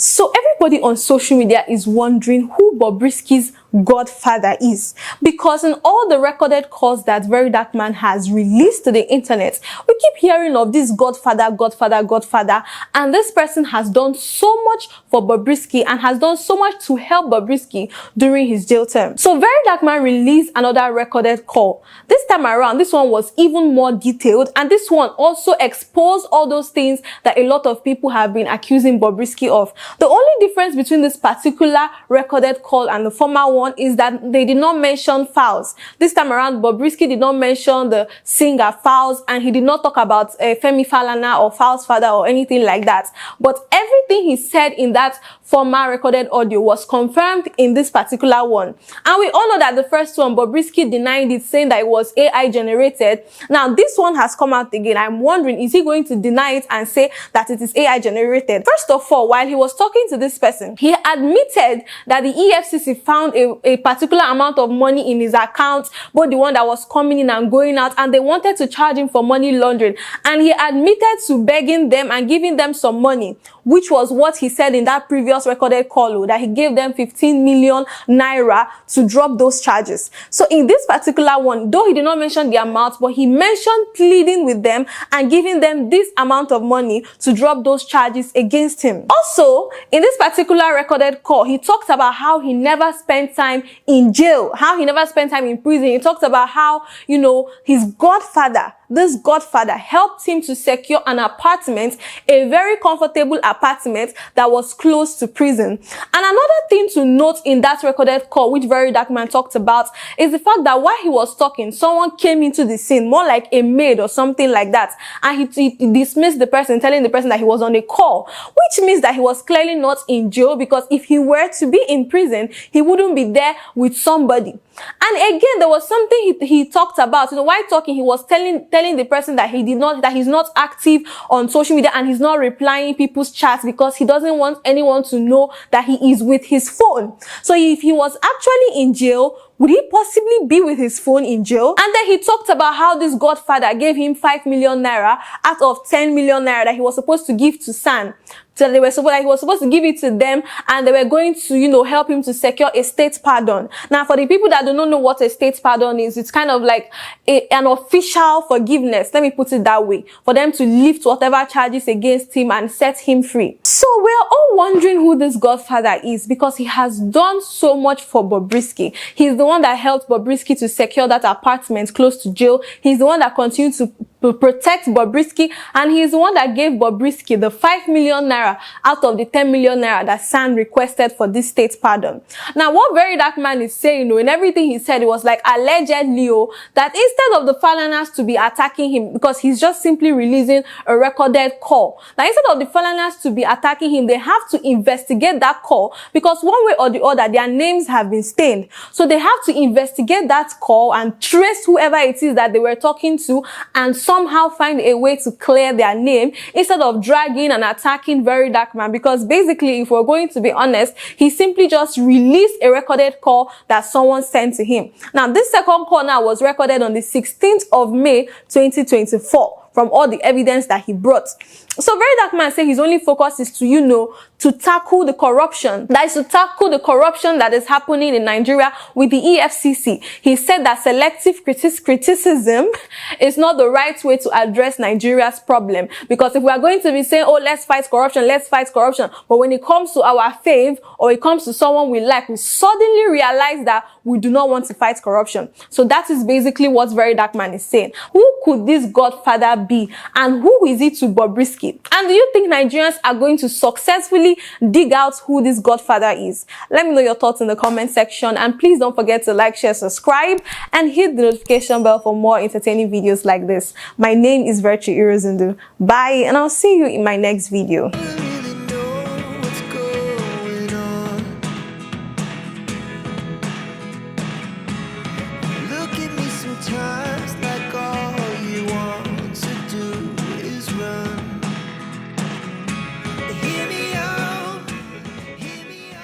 So everybody on social media is wondering who Bobrisky's godfather is, because in all the recorded calls that Verydakman has released to the internet, we keep hearing of this godfather, and this person has done so much for Bobrisky and has done so much to help Bobrisky during his jail term. So Verydakman released another recorded call. This time around, this one was even more detailed, and this one also exposed all those things that a lot of people have been accusing Bobrisky of. The only difference between this particular recorded call and the former one is that they did not mention Falz. This time around, Bobrisky did not mention the singer Falz, and he did not talk about Femi Falana or Falz father or anything like that. But everything he said in that former recorded audio was confirmed in this particular one. And we all know that the first one, Bobrisky denied it, saying that it was AI generated. Now, this one has come out again. I'm wondering, is he going to deny it and say that it is AI generated? First of all, while he was talking to this person, he admitted that the EFCC found a particular amount of money in his account, both the one that was coming in and going out, and they wanted to charge him for money laundering. And he admitted to begging them and giving them some money, which was what he said in that previous recorded call, that he gave them 15 million naira to drop those charges. So in this particular one, though he did not mention the amount, but he mentioned pleading with them and giving them this amount of money to drop those charges against him. Also, in this particular recorded call, he talked about how he never spent time in jail, how he never spent time in prison. He talked about how, you know, his godfather, this godfather, helped him to secure an apartment, a very comfortable apartment that was close to prison. And another thing to note in that recorded call, which Verydakman talked about, is the fact that while he was talking, someone came into the scene, more like a maid or something like that, and he dismissed the person, telling the person that he was on a call, which means that he was clearly not in jail, because if he were to be in prison, he wouldn't be there with somebody. And again, there was something he talked about. You know, while talking, he was telling the person that he's not active on social media and he's not replying people's chats because he doesn't want anyone to know that he is with his phone. So if he was actually in jail, would he possibly be with his phone in jail? And then he talked about how this godfather gave him 5 million naira out of 10 million naira that he was supposed to give to San. So he was supposed to give it to them, and they were going to, you know, help him to secure a state pardon. Now, for the people that do not know what a state pardon is, it's kind of like an official forgiveness, let me put it that way, for them to lift whatever charges against him and set him free. So we're all wondering who this godfather is, because he has done so much for Bobrisky. He's the one that helped Bobrisky to secure that apartment close to jail. He's the one that continued to protect Bobrisky, and he's the one that gave Bobrisky the 5 million naira out of the 10 million naira that San requested for this state pardon. Now, what Verydakman is saying, you know, in everything he said, it was like allegedly, that instead of the Falanas to be attacking him, because he's just simply releasing a recorded call, now instead of the Falanas to be attacking him, they have to investigate that call, because one way or the other, their names have been stained. So they have to investigate that call and trace whoever it is that they were talking to, and somehow find a way to clear their name, instead of dragging and attacking Verydakman. Because basically, if we're going to be honest, he simply just released a recorded call that someone sent to him. Now, this second call now was recorded on the 16th of May 2024. From all the evidence that he brought. So Verydakman said his only focus is to, you know, to tackle the corruption. That is to tackle the corruption that is happening in Nigeria with the EFCC. He said that selective criticism is not the right way to address Nigeria's problem. Because if we are going to be saying, oh, let's fight corruption, but when it comes to our fave, or it comes to someone we like, we suddenly realize that we do not want to fight corruption. So that is basically what Verydakman is saying. Who could this godfather be, and who is it to Bobrisky? And do you think Nigerians are going to successfully dig out who this godfather is? Let me know your thoughts in the comment section, and please don't forget to like, share, subscribe, and hit the notification bell for more entertaining videos like this. My name is Virtue Irozundu. Bye, and I'll see you in my next video.